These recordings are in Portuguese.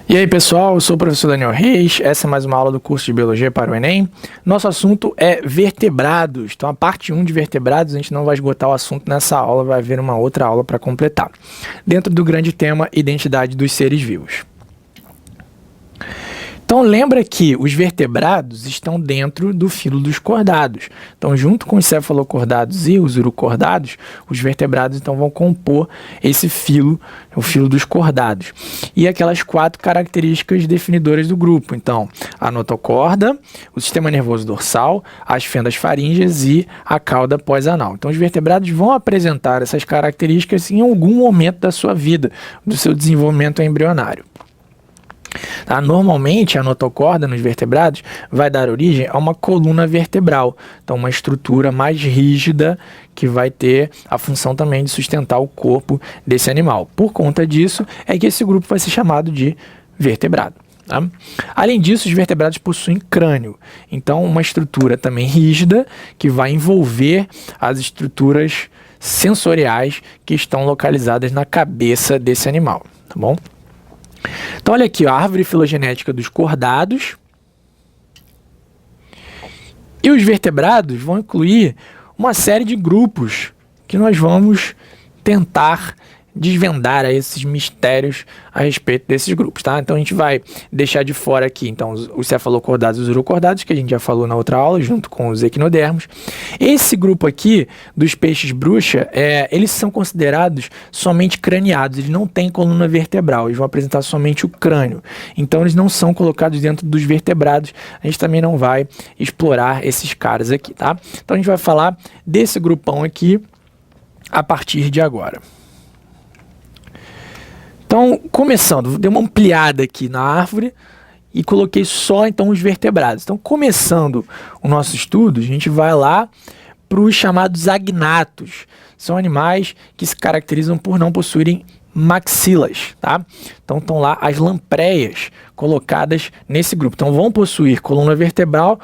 E aí pessoal, eu sou o professor Daniel Reis, essa é mais uma aula do curso de Biologia para o Enem. Nosso assunto é vertebrados, então a parte 1 de vertebrados a gente não vai esgotar o assunto nessa aula, vai haver uma outra aula para completar. Dentro do grande tema, identidade dos seres vivos. Então lembra que os vertebrados estão dentro do filo dos cordados. Então junto com os cefalocordados e os urocordados, os vertebrados então vão compor esse filo, o filo dos cordados. E aquelas 4 características definidoras do grupo. Então a notocorda, o sistema nervoso dorsal, as fendas faríngeas e a cauda pós-anal. Então os vertebrados vão apresentar essas características em algum momento da sua vida, do seu desenvolvimento embrionário. Tá? Normalmente, a notocorda nos vertebrados vai dar origem a uma coluna vertebral, então uma estrutura mais rígida que vai ter a função também de sustentar o corpo desse animal. Por conta disso, é que esse grupo vai ser chamado de vertebrado. Tá? Além disso, os vertebrados possuem crânio, então uma estrutura também rígida que vai envolver as estruturas sensoriais que estão localizadas na cabeça desse animal, tá bom? Então, olha aqui, a árvore filogenética dos cordados. E os vertebrados vão incluir uma série de grupos que nós vamos tentar desvendar esses mistérios a respeito desses grupos, tá? Então a gente vai deixar de fora aqui então os cefalocordados e os urocordados, que a gente já falou na outra aula, junto com os equinodermos. Esse grupo aqui dos peixes bruxa, eles são considerados somente craniados, eles não têm coluna vertebral, eles vão apresentar somente o crânio. Então eles não são colocados dentro dos vertebrados, a gente também não vai explorar esses caras aqui, tá? Então a gente vai falar desse grupão aqui a partir de agora. Então, começando, dei uma ampliada aqui na árvore e coloquei só então os vertebrados. Então, começando o nosso estudo, a gente vai lá para os chamados agnatos. São animais que se caracterizam por não possuírem maxilas, tá? Então, estão lá as lampreias colocadas nesse grupo. Então, vão possuir coluna vertebral,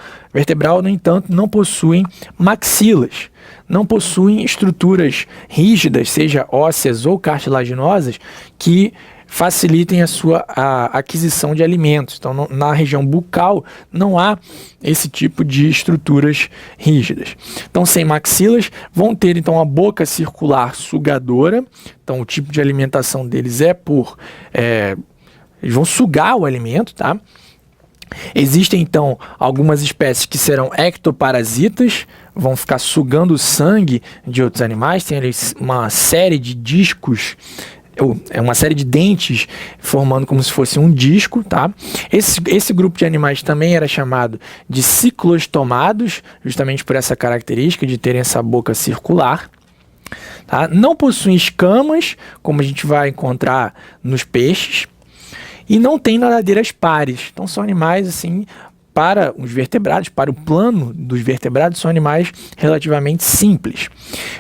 no entanto, não possuem maxilas. Não possuem estruturas rígidas, seja ósseas ou cartilaginosas, que facilitem a aquisição de alimentos. Então, na região bucal, não há esse tipo de estruturas rígidas. Então, sem maxilas, vão ter então a boca circular sugadora. Então, o tipo de alimentação deles é eles vão sugar o alimento, tá? Existem, então, algumas espécies que serão ectoparasitas, vão ficar sugando o sangue de outros animais, tem ali uma série de discos, uma série de dentes formando como se fosse um disco, tá? Esse grupo de animais também era chamado de ciclostomados, justamente por essa característica de terem essa boca circular. Tá? Não possuem escamas, como a gente vai encontrar nos peixes, e não tem nadadeiras pares. Então são animais assim, para os vertebrados, para o plano dos vertebrados, são animais relativamente simples.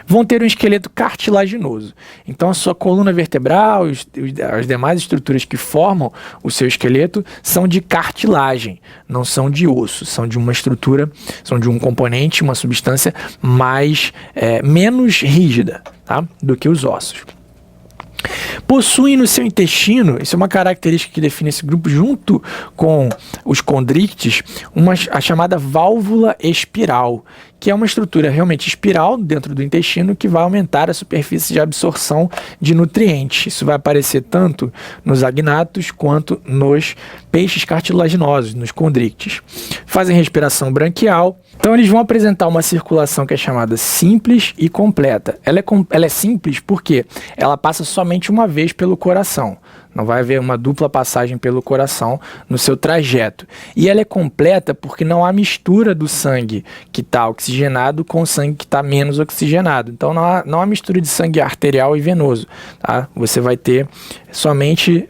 Vão ter um esqueleto cartilaginoso. Então a sua coluna vertebral, as demais estruturas que formam o seu esqueleto são de cartilagem, não são de osso, são de uma estrutura, são de um componente, uma substância menos rígida, tá, do que os ossos. Possuem no seu intestino, isso é uma característica que define esse grupo junto com os condrictes, a chamada válvula espiral, que é uma estrutura realmente espiral dentro do intestino que vai aumentar a superfície de absorção de nutrientes. Isso vai aparecer tanto nos agnatos quanto nos peixes cartilaginosos, nos condrictes. Fazem respiração branquial. Então eles vão apresentar uma circulação que é chamada simples e completa. Ela é simples porque ela passa somente uma vez pelo coração. Não vai haver uma dupla passagem pelo coração no seu trajeto. E ela é completa porque não há mistura do sangue que está oxigenado com o sangue que está menos oxigenado. Então não há mistura de sangue arterial e venoso. Tá? Você vai ter somente...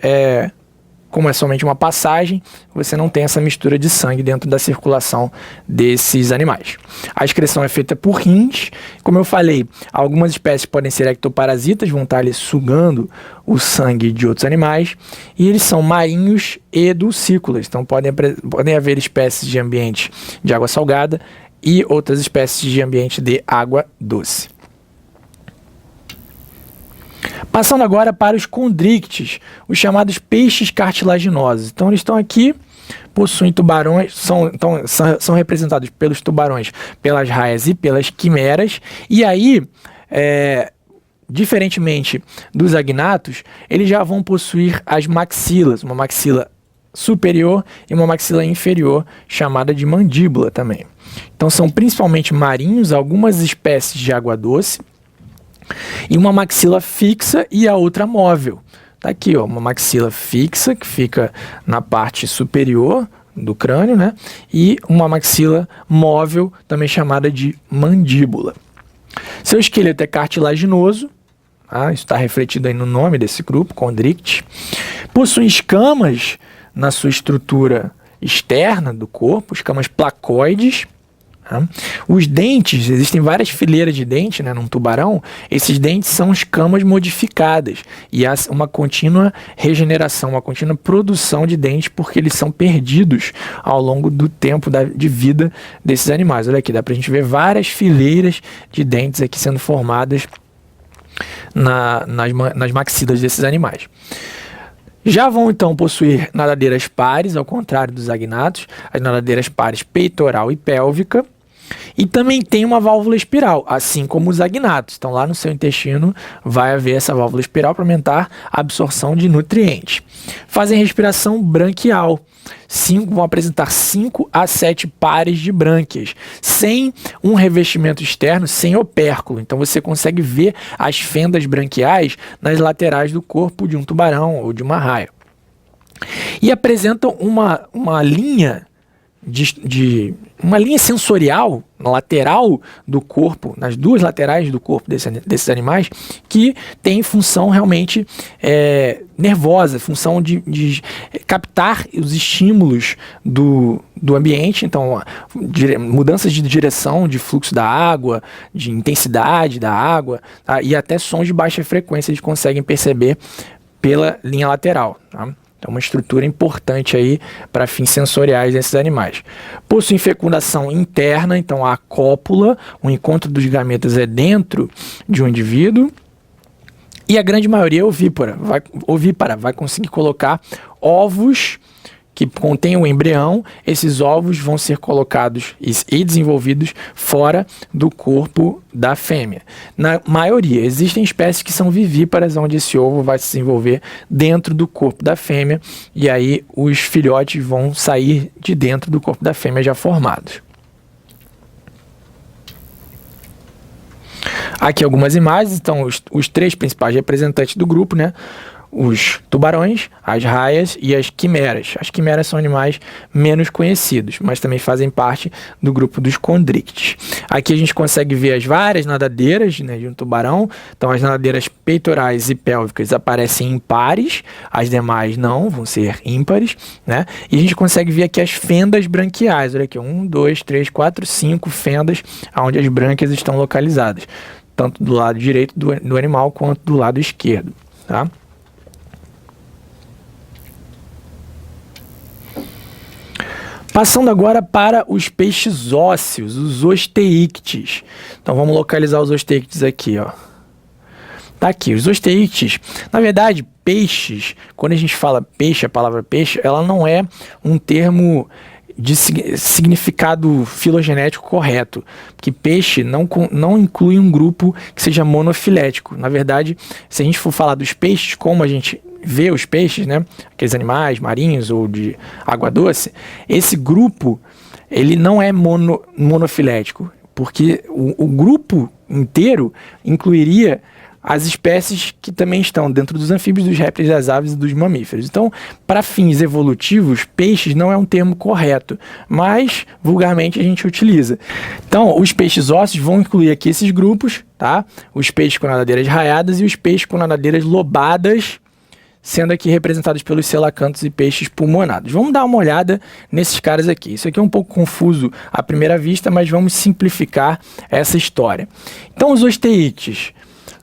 como é somente uma passagem, você não tem essa mistura de sangue dentro da circulação desses animais. A excreção é feita por rins. Como eu falei, algumas espécies podem ser ectoparasitas, vão estar ali sugando o sangue de outros animais, e eles são marinhos e dulcícolas. Então podem haver espécies de ambiente de água salgada e outras espécies de ambiente de água doce. Passando agora para os condrictes, os chamados peixes cartilaginosos. Então eles estão aqui, possuem tubarões, são representados pelos tubarões, pelas raias e pelas quimeras. E aí, diferentemente dos agnatos, eles já vão possuir as maxilas, uma maxila superior e uma maxila inferior, chamada de mandíbula também. Então são principalmente marinhos, algumas espécies de água doce, e uma maxila fixa e a outra móvel. Tá aqui, ó, uma maxila fixa que fica na parte superior do crânio, né? E uma maxila móvel, também chamada de mandíbula. Seu esqueleto é cartilaginoso, tá? Isso está refletido aí no nome desse grupo, condricte. Possui escamas na sua estrutura externa do corpo, escamas placoides. Os dentes, existem várias fileiras de dente, né, num tubarão. Esses dentes são escamas modificadas e há uma contínua regeneração, uma contínua produção de dentes, porque eles são perdidos ao longo do tempo de vida desses animais. Olha aqui, dá pra gente ver várias fileiras de dentes aqui sendo formadas nas maxilas desses animais. Já vão então possuir nadadeiras pares, ao contrário dos agnatos, as nadadeiras pares peitoral e pélvica. E também tem uma válvula espiral, assim como os agnatos. Então lá no seu intestino vai haver essa válvula espiral para aumentar a absorção de nutrientes. Fazem respiração branquial. Vão apresentar 5 a 7 pares de brânquias, sem um revestimento externo, sem opérculo. Então você consegue ver as fendas branquiais nas laterais do corpo de um tubarão ou de uma raia. E apresentam uma linha uma linha sensorial na lateral do corpo, nas duas laterais do corpo desses animais, que tem função realmente nervosa, função de captar os estímulos do ambiente. Então, mudanças de direção, de fluxo da água, de intensidade da água, tá? E até sons de baixa frequência eles conseguem perceber pela linha lateral, tá? Então, uma estrutura importante aí para fins sensoriais desses animais. Possui fecundação interna, então a cópula, o encontro dos gametas é dentro de um indivíduo. E a grande maioria é ovípara, vai conseguir colocar ovos que contêm o embrião. Esses ovos vão ser colocados e desenvolvidos fora do corpo da fêmea. Na maioria, existem espécies que são vivíparas, onde esse ovo vai se desenvolver dentro do corpo da fêmea, e aí os filhotes vão sair de dentro do corpo da fêmea já formados. Aqui algumas imagens, então os 3 principais representantes do grupo, né? Os tubarões, as raias e as quimeras. As quimeras são animais menos conhecidos, mas também fazem parte do grupo dos condrictes. Aqui a gente consegue ver as várias nadadeiras, né, de um tubarão. Então as nadadeiras peitorais e pélvicas aparecem em pares, as demais não, vão ser ímpares, né? E a gente consegue ver aqui as fendas branquiais. Olha aqui, 1, 2, 3, 4, 5 fendas onde as brânquias estão localizadas, tanto do lado direito do animal quanto do lado esquerdo, tá? Passando agora para os peixes ósseos, os osteíctes. Então vamos localizar os osteíctes aqui, ó. Tá aqui, os osteíctes. Na verdade, peixes, quando a gente fala peixe, a palavra peixe, ela não é um termo de significado filogenético correto, porque peixe não inclui um grupo que seja monofilético. Na verdade, se a gente for falar dos peixes, como a gente vê os peixes, né, aqueles animais marinhos ou de água doce, esse grupo ele não é monofilético, porque o grupo inteiro incluiria as espécies que também estão dentro dos anfíbios, dos répteis, das aves e dos mamíferos. Então, para fins evolutivos, peixes não é um termo correto, mas vulgarmente a gente utiliza. Então, os peixes ósseos vão incluir aqui esses grupos, tá? Os peixes com nadadeiras raiadas e os peixes com nadadeiras lobadas, sendo aqui representados pelos selacantos e peixes pulmonados. Vamos dar uma olhada nesses caras aqui. Isso aqui é um pouco confuso à primeira vista, mas vamos simplificar essa história. Então, os osteítes,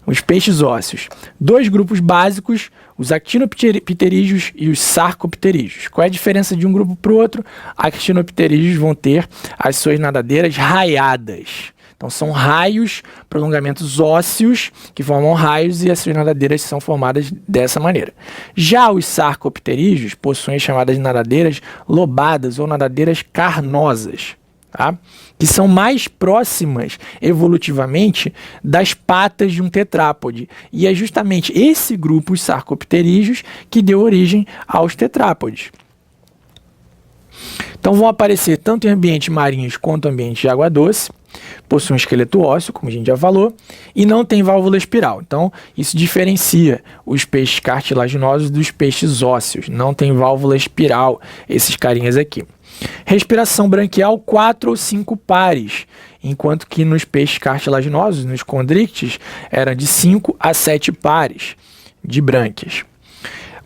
os peixes ósseos, 2 grupos básicos, os actinopterígios e os sarcopterígios. Qual é a diferença de um grupo para o outro? Actinopterígios vão ter as suas nadadeiras raiadas. Então são raios, prolongamentos ósseos que formam raios e essas nadadeiras são formadas dessa maneira. Já os sarcopterídeos possuem as chamadas nadadeiras lobadas ou nadadeiras carnosas, tá? Que são mais próximas evolutivamente das patas de um tetrápode. E é justamente esse grupo, os sarcopterídeos, que deu origem aos tetrápodes. Então vão aparecer tanto em ambientes marinhos quanto em ambientes de água doce, possuem um esqueleto ósseo, como a gente já falou, e não tem válvula espiral. Então isso diferencia os peixes cartilaginosos dos peixes ósseos. Não tem válvula espiral, esses carinhas aqui. Respiração branquial 4 ou 5 pares, enquanto que nos peixes cartilaginosos, nos condrictes, era de 5 a 7 pares de brânquias.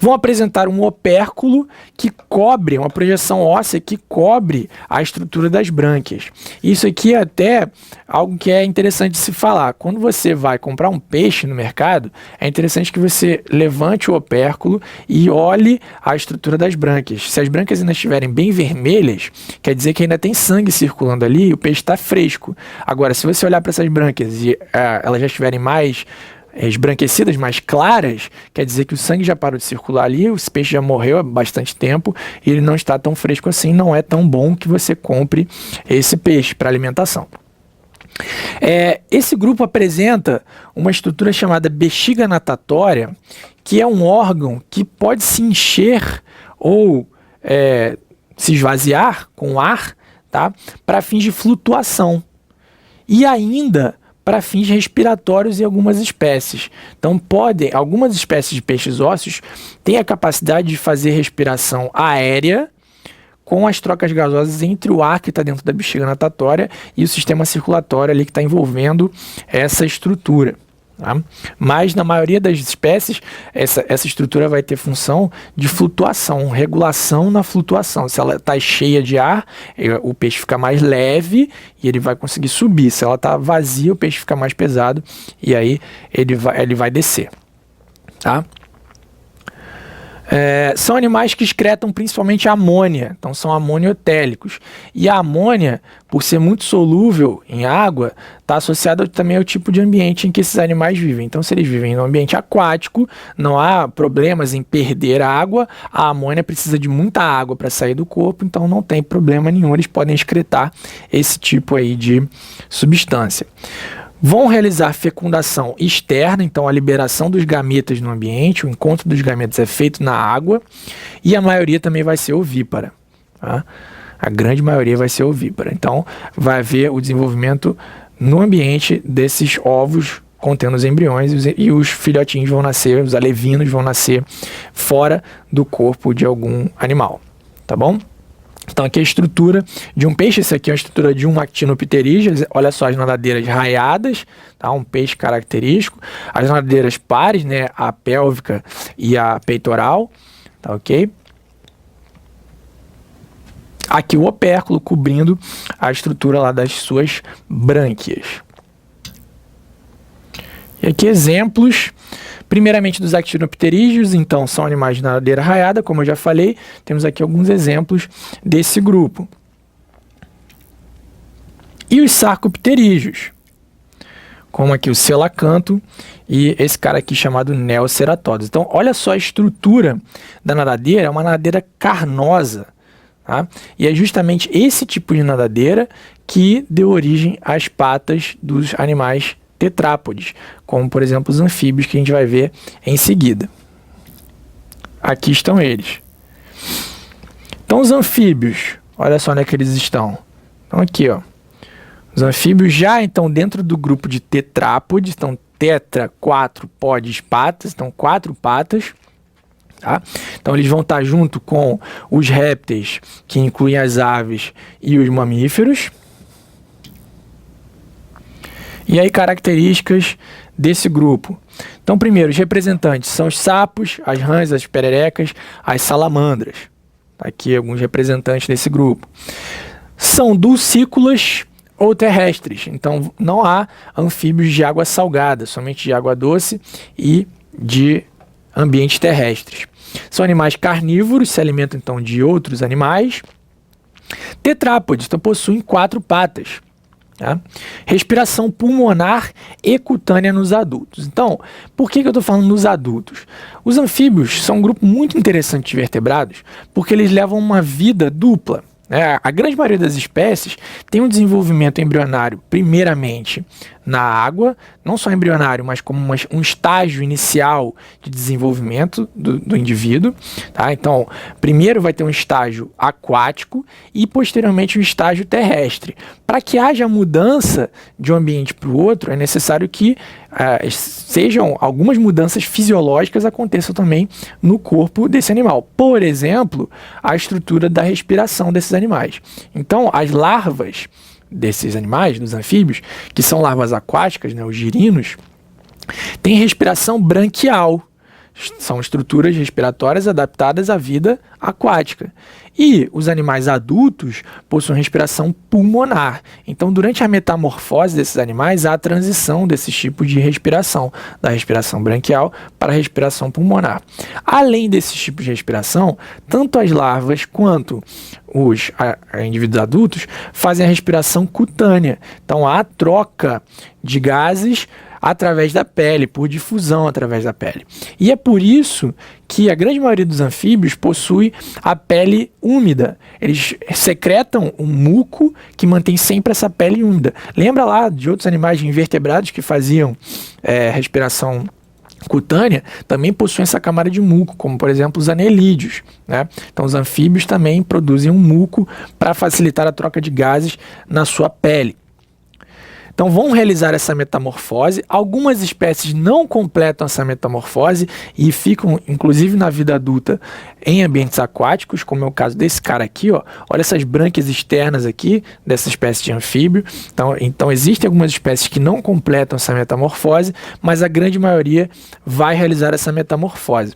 Vão apresentar um opérculo que cobre, uma projeção óssea que cobre a estrutura das brânquias. Isso aqui é até algo que é interessante de se falar. Quando você vai comprar um peixe no mercado, é interessante que você levante o opérculo e olhe a estrutura das brânquias. Se as brânquias ainda estiverem bem vermelhas, quer dizer que ainda tem sangue circulando ali e o peixe está fresco. Agora, se você olhar para essas brânquias e elas já estiverem mais esbranquecidas, mais claras, quer dizer que o sangue já parou de circular ali, o peixe já morreu há bastante tempo e ele não está tão fresco assim, não é tão bom que você compre esse peixe para alimentação. Esse grupo apresenta uma estrutura chamada bexiga natatória, que é um órgão que pode se encher ou se esvaziar com ar, tá? Para fins de flutuação. E ainda para fins respiratórios em algumas espécies. Então, algumas espécies de peixes ósseos têm a capacidade de fazer respiração aérea com as trocas gasosas entre o ar que está dentro da bexiga natatória e o sistema circulatório ali que está envolvendo essa estrutura. Tá? Mas na maioria das espécies, essa estrutura vai ter função de flutuação, regulação na flutuação. Se ela está cheia de ar, o peixe fica mais leve e ele vai conseguir subir. Se ela está vazia, o peixe fica mais pesado e aí ele vai descer. Tá? São animais que excretam principalmente amônia, então são amoniotélicos. E a amônia, por ser muito solúvel em água, está associada também ao tipo de ambiente em que esses animais vivem. Então, se eles vivem em um ambiente aquático, não há problemas em perder água, a amônia precisa de muita água para sair do corpo, então não tem problema nenhum, eles podem excretar esse tipo aí de substância. Vão realizar fecundação externa, então a liberação dos gametas no ambiente, o encontro dos gametas é feito na água e a maioria também vai ser ovípara. Tá? A grande maioria vai ser ovípara. Então vai haver o desenvolvimento no ambiente desses ovos contendo os embriões e os filhotinhos vão nascer, os alevinos vão nascer fora do corpo de algum animal. Tá bom? Então aqui é a estrutura de um peixe, esse aqui é a estrutura de um actinopterígeo, olha só as nadadeiras raiadas, tá? Um peixe característico, as nadadeiras pares, né? A pélvica e a peitoral, tá ok? Aqui o opérculo cobrindo a estrutura lá das suas brânquias. E aqui exemplos, primeiramente dos actinopterídeos, então são animais de nadadeira raiada, como eu já falei, temos aqui alguns exemplos desse grupo. E os sarcopterídeos, como aqui o selacanto e esse cara aqui chamado Neoceratodes. Então olha só a estrutura da nadadeira, é uma nadadeira carnosa, tá? E é justamente esse tipo de nadadeira que deu origem às patas dos animais tetrápodes, como por exemplo os anfíbios que a gente vai ver em seguida. Aqui estão eles. Então os anfíbios, olha só onde é que eles estão. Então aqui, ó. Os anfíbios já então dentro do grupo de tetrápodes, então tetra, 4, podes, patas, então 4 patas. Tá? Então eles vão estar junto com os répteis, que incluem as aves e os mamíferos. E aí, características desse grupo. Então, primeiro, os representantes são os sapos, as rãs, as pererecas, as salamandras. Tá aqui alguns representantes desse grupo. São dulcícolas ou terrestres. Então, não há anfíbios de água salgada, somente de água doce e de ambientes terrestres. São animais carnívoros, se alimentam então de outros animais. Tetrápodes, então possuem 4 patas. Tá? Respiração pulmonar e cutânea nos adultos. Então, por que eu estou falando nos adultos? Os anfíbios são um grupo muito interessante de vertebrados porque eles levam uma vida dupla. A grande maioria das espécies tem um desenvolvimento embrionário, primeiramente na água, não só embrionário, mas como um estágio inicial de desenvolvimento do indivíduo. Tá? Então, primeiro vai ter um estágio aquático e, posteriormente, um estágio terrestre. Para que haja mudança de um ambiente para o outro, é necessário que sejam algumas mudanças fisiológicas aconteçam também no corpo desse animal. Por exemplo, a estrutura da respiração desses animais. Então, as larvas desses animais, dos anfíbios, que são larvas aquáticas, os girinos, têm respiração branquial. São estruturas respiratórias adaptadas à vida aquática. E os animais adultos possuem respiração pulmonar. Então, durante a metamorfose desses animais, há a transição desses tipos de respiração, da respiração branquial para a respiração pulmonar. Além desses tipos de respiração, tanto as larvas quanto os indivíduos adultos fazem a respiração cutânea. Então, há troca de gases através da pele, por difusão através da pele. E é por isso que a grande maioria dos anfíbios possui a pele úmida. Eles secretam um muco que mantém sempre essa pele úmida. Lembra lá de outros animais de invertebrados que faziam respiração cutânea, também possuem essa camada de muco, como por exemplo os anelídeos. Então os anfíbios também produzem um muco para facilitar a troca de gases na sua pele. Então vão realizar essa metamorfose. Algumas espécies não completam essa metamorfose e ficam, inclusive na vida adulta, em ambientes aquáticos, como é o caso desse cara aqui. Olha essas brânquias externas aqui, dessa espécie de anfíbio. Então existem algumas espécies que não completam essa metamorfose, mas a grande maioria vai realizar essa metamorfose.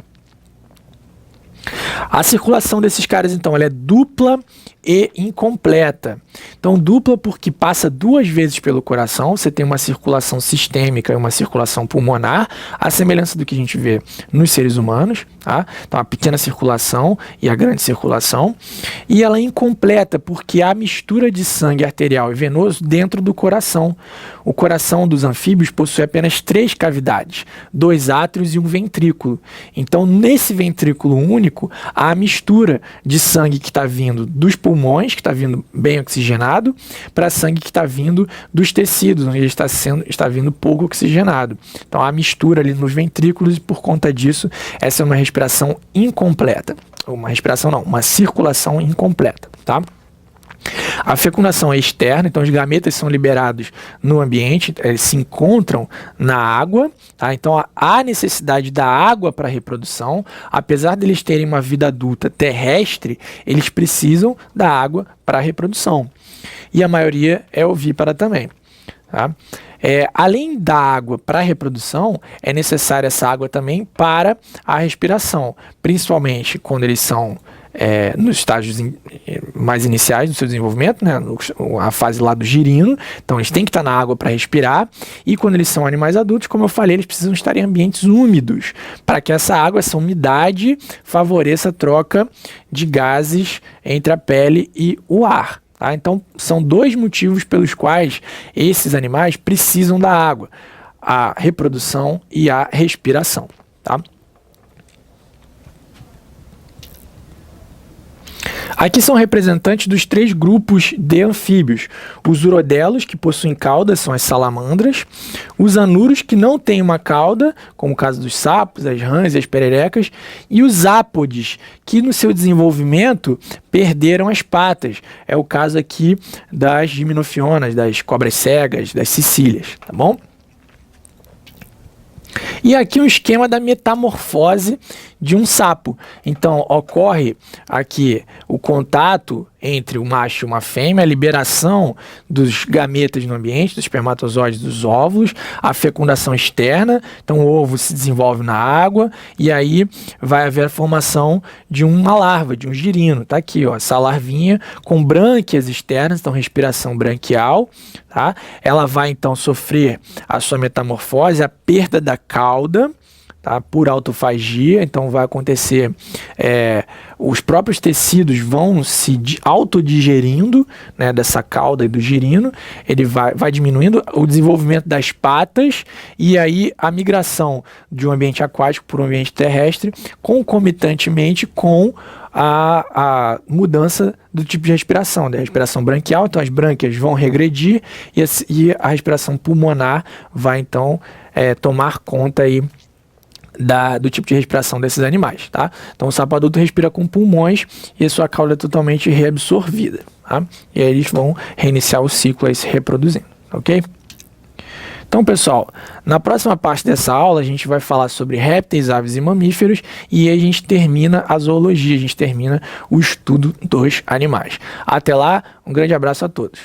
A circulação desses caras, então, ela é dupla e incompleta. Então, dupla porque passa 2 vezes pelo coração, você tem uma circulação sistêmica e uma circulação pulmonar, a semelhança do que a gente vê nos seres humanos, tá? Então, a pequena circulação e a grande circulação. E ela é incompleta porque há mistura de sangue arterial e venoso dentro do coração. O coração dos anfíbios possui apenas 3 cavidades, 2 átrios e um ventrículo. Então, nesse ventrículo único, há a mistura de sangue que está vindo dos pulmões, que está vindo bem oxigenado, para sangue que está vindo dos tecidos, onde ele está vindo pouco oxigenado. Então, há mistura ali nos ventrículos e, por conta disso, essa é uma respiração incompleta. Uma circulação incompleta, tá? A fecundação é externa, então os gametas são liberados no ambiente, eles se encontram na água, tá? Então há necessidade da água para a reprodução. Apesar de eles terem uma vida adulta terrestre, eles precisam da água para a reprodução. E a maioria é ovípara também, tá? Além da água para a reprodução, é necessária essa água também para a respiração, principalmente quando eles são nos estágios mais iniciais do seu desenvolvimento, a fase lá do girino. Então eles têm que estar na água para respirar, e quando eles são animais adultos, como eu falei, eles precisam estar em ambientes úmidos, para que essa água, essa umidade, favoreça a troca de gases entre a pele e o ar. Tá? Então são 2 motivos pelos quais esses animais precisam da água: a reprodução e a respiração. Tá? Aqui são representantes dos 3 grupos de anfíbios: os urodelos, que possuem cauda, são as salamandras; os anuros, que não têm uma cauda, como o caso dos sapos, as rãs e as pererecas; e os ápodes, que no seu desenvolvimento perderam as patas. É o caso aqui das gimnofionas, das cobras cegas, das cecílias, tá bom? E aqui um esquema da metamorfose de um sapo. Então, ocorre aqui o contato entre o macho e uma fêmea, a liberação dos gametas no ambiente, dos espermatozoides, dos óvulos, a fecundação externa. Então, o ovo se desenvolve na água e aí vai haver a formação de uma larva, de um girino. Tá aqui, essa larvinha com brânquias externas, então respiração branquial. Tá? Ela vai então sofrer a sua metamorfose, a perda da cauda. tá? Por autofagia, então vai acontecer, os próprios tecidos vão se autodigerindo, né, dessa cauda e do girino, ele vai diminuindo o desenvolvimento das patas e aí a migração de um ambiente aquático para um ambiente terrestre, concomitantemente com a mudança do tipo de respiração, da respiração branquial, então as brânquias vão regredir e a respiração pulmonar vai então tomar conta aí do tipo de respiração desses animais, tá? Então o sapo adulto respira com pulmões e a sua cauda é totalmente reabsorvida, tá? E aí eles vão reiniciar o ciclo aí se reproduzindo, ok? Então, pessoal, na próxima parte dessa aula a gente vai falar sobre répteis, aves e mamíferos e aí a gente termina a zoologia, a gente termina o estudo dos animais. Até lá, um grande abraço a todos.